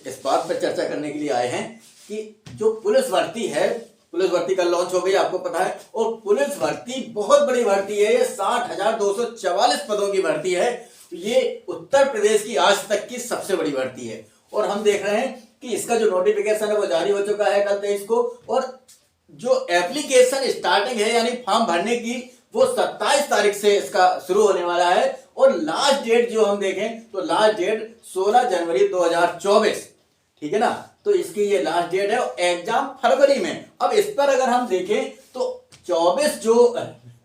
इस बात पर चर्चा करने के लिए आए हैं कि जो पुलिस भर्ती है, पुलिस भर्ती कल लॉन्च हो गई आपको पता है, और पुलिस भर्ती बहुत बड़ी भर्ती है। ये 60,244 पदों की भर्ती है। ये उत्तर प्रदेश की आज तक की सबसे बड़ी भर्ती है और हम देख रहे हैं कि इसका जो नोटिफिकेशन है वो जारी हो चुका है कल 23 को, और जो एप्लीकेशन स्टार्टिंग है यानी फॉर्म भरने की वो 27 तारीख से इसका शुरू होने वाला है, और लास्ट डेट जो हम देखें तो लास्ट डेट 16 जनवरी 2024, ठीक है ना। तो इसकी ये लास्ट डेट है, एग्जाम फरवरी में। अब इस पर अगर हम देखें तो 24 जो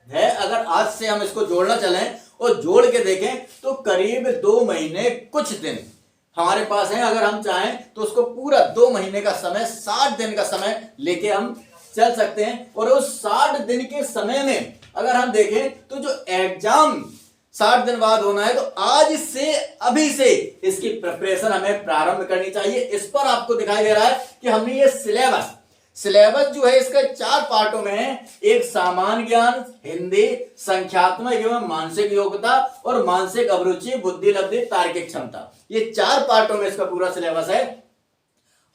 है, अगर आज से हम इसको जोड़ना चलें और जोड़ के देखें तो करीब 2 महीने कुछ दिन हमारे पास है। अगर हम चाहें तो उसको पूरा 2 महीने का समय, 60 दिन का समय लेके हम चल सकते हैं। और उस 60 दिन के समय में अगर हम देखें तो जो एग्जाम 60 दिन बाद होना है, तो आज से अभी से इसकी प्रिपरेशन हमें प्रारंभ करनी चाहिए। इस पर आपको दिखाई दे रहा है कि हमने ये सिलेबस जो है इसका 4 पार्टों में है। एक सामान्य ज्ञान, हिंदी, संख्यात्मक एवं मानसिक योग्यता और मानसिक अभिरुचि, बुद्धि लब्धि, तार्किक क्षमता। ये 4 पार्टों में इसका पूरा सिलेबस है।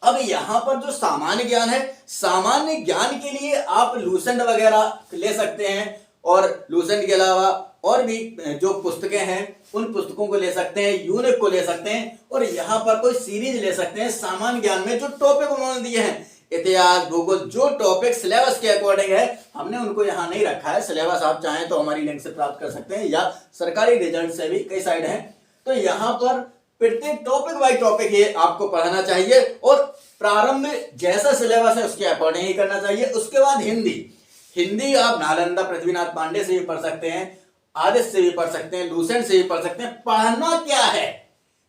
अब यहां पर जो सामान्य ज्ञान है, सामान्य ज्ञान के लिए आप लूसेंट वगैरह ले सकते हैं, और लूसेंट के अलावा और भी जो पुस्तकें हैं उन पुस्तकों को ले सकते हैं, यूनिक को ले सकते हैं, और यहां पर कोई सीरीज ले सकते हैं। सामान्य ज्ञान में जो टॉपिक उन्होंने दिए हैं, इतिहास, भूगोल, जो टॉपिक सिलेबस के अकॉर्डिंग है, हमने उनको यहां नहीं रखा है। सिलेबस आप चाहें तो हमारी लिंक से प्राप्त कर सकते हैं, या सरकारी रिजल्ट से भी कई साइड हैं। तो यहां पर प्रत्येक टॉपिक बाय टॉपिक ये आपको पढ़ना चाहिए, और प्रारंभ में जैसा सिलेबस है उसके अकॉर्डिंग ही करना चाहिए। उसके बाद हिंदी आप नालंदा पृथ्वीनाथ पांडे से भी पढ़ सकते हैं, आदित्य से भी पढ़ सकते हैं, लूसेंट से भी पढ़ सकते हैं। पढ़ना क्या है?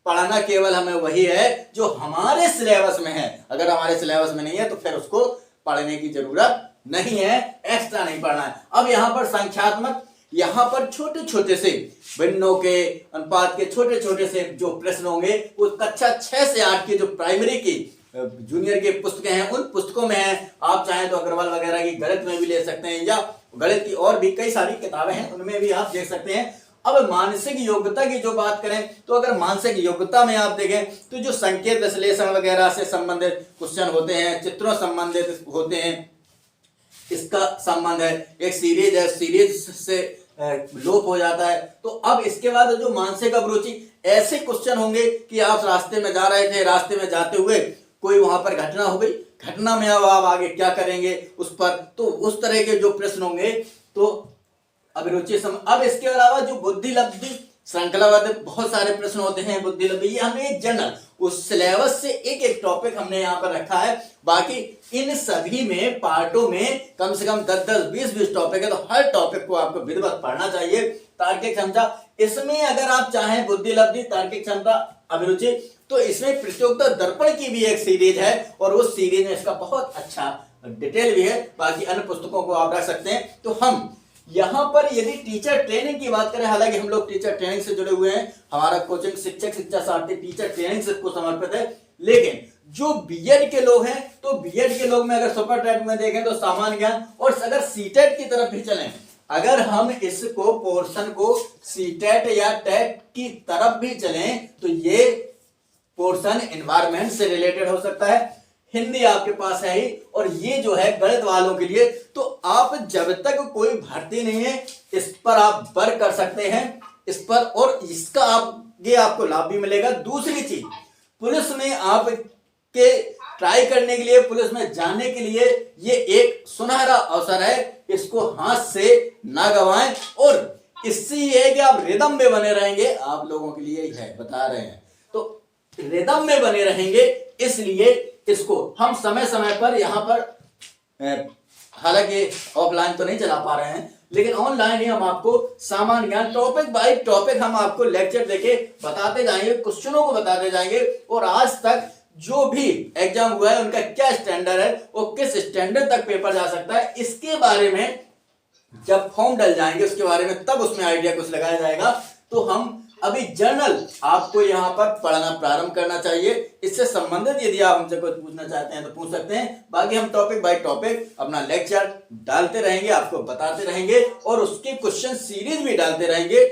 पढ़ना केवल हमें वही है जो हमारे सिलेबस में है। अगर हमारे सिलेबस में नहीं है तो फिर उसको पढ़ने की जरूरत नहीं है, एक्स्ट्रा नहीं पढ़ना है। अब यहां पर संख्यात्मक, यहां पर छोटे छोटे से भिन्नों के अनुपात के छोटे छोटे से जो प्रश्न होंगे वो कक्षा 6 से 8 की जो प्राइमरी की जूनियर की पुस्तकें हैं उन पुस्तकों में है। आप चाहें तो अग्रवाल वगैरह की गणित में भी ले सकते हैं, या गणित की और भी कई सारी किताबें हैं उनमें भी आप देख सकते हैं। अब मानसिक योग्यता की जो बात करें तो अगर मानसिक योग्यता में आप देखें तो जो संकेत विश्लेषण वगैरह से संबंधित क्वेश्चन होते हैं, चित्रों संबंधित होते हैं, इसका संबंध है। एक सीरीज है, सीरीज से लोप हो जाता है। तो अब इसके बाद जो मानसिक अभिरुचि, ऐसे क्वेश्चन होंगे कि आप रास्ते में जा रहे थे, रास्ते में जाते हुए कोई वहां पर घटना हो गई, घटना में अब आप आगे क्या करेंगे उस पर, तो उस तरह के जो प्रश्न होंगे तो अभिरुचि अब इसके अलावा जो बुद्धि लब्धि श्रृंखलाबद्ध बहुत सारे प्रश्न होते हैं बुद्धि लब्धि, ये हमने एक जनरल उस सिलेबस से एक एक टॉपिक हमने यहाँ पर रखा है। बाकी इन सभी में पार्टों में कम से कम 10-10, 20-20 टॉपिक है, तो हर टॉपिक को आपको विधिवत पढ़ना चाहिए। तार्किक क्षमता, इसमें अगर आप चाहें बुद्धि लब्धि, तार्किक क्षमता, अभिरुचि, तो इसमें प्रतियोगिता दर्पण की भी एक सीरीज है, और उस सीरीज में इसका बहुत अच्छा डिटेल भी है। बाकी अन्य पुस्तकों को आप रख सकते हैं। तो हम यहां पर यदि टीचर ट्रेनिंग की बात करें, हालांकि हम लोग टीचर ट्रेनिंग से जुड़े हुए हैं, हमारा कोचिंग शिक्षक शिक्षा सारथी टीचर ट्रेनिंग से को समर्पित है, लेकिन जो बीएड के लोग हैं तो बीएड के लोग में अगर सुपर टेट में देखें तो सामान्य ज्ञान, और अगर सीटेट की तरफ भी चलें, अगर हम इसको पोर्शन को सीटेट या टेट की तरफ भी चलें तो ये पोर्शन एनवायरमेंट से रिलेटेड हो सकता है। हिंदी आपके पास है ही, और ये जो है गणित वालों के लिए, तो आप जब तक कोई भर्ती नहीं है इस पर आप वर्क कर सकते हैं इस पर, और इसका आगे आपको लाभ भी मिलेगा। दूसरी चीज, पुलिस में आपके ट्राई करने के लिए, पुलिस में जाने के लिए ये एक सुनहरा अवसर है, इसको हाथ से ना गवाएं। और इससे ये है कि आप रिदम में बने रहेंगे, आप लोगों के लिए ही है बता रहे हैं, तो रिदम में बने रहेंगे, इसलिए इसको हम समय समय पर यहाँ पर, हालांकि ऑफलाइन तो नहीं चला पा रहे हैं, लेकिन ऑनलाइन ही हम आपको सामान्य ज्ञान टॉपिक बाय टॉपिक हम आपको लेक्चर देके बताते जाएंगे, क्वेश्चनों को बताते जाएंगे, और आज तक जो भी एग्जाम हुआ है उनका क्या स्टैंडर्ड है, वो किस स्टैंडर्ड तक पेपर जा सकता है, इसके बारे में जब फॉर्म डल जाएंगे उसके बारे में तब उसमें आइडिया कुछ लगाया जाएगा। तो हम अभी जर्नल आपको यहाँ पर पढ़ना प्रारंभ करना चाहिए। इससे संबंधित यदि आप हमसे कुछ पूछना चाहते हैं तो पूछ सकते हैं। बाकी हम टॉपिक बाय टॉपिक अपना लेक्चर डालते रहेंगे, आपको बताते रहेंगे, और उसके क्वेश्चन सीरीज भी डालते रहेंगे।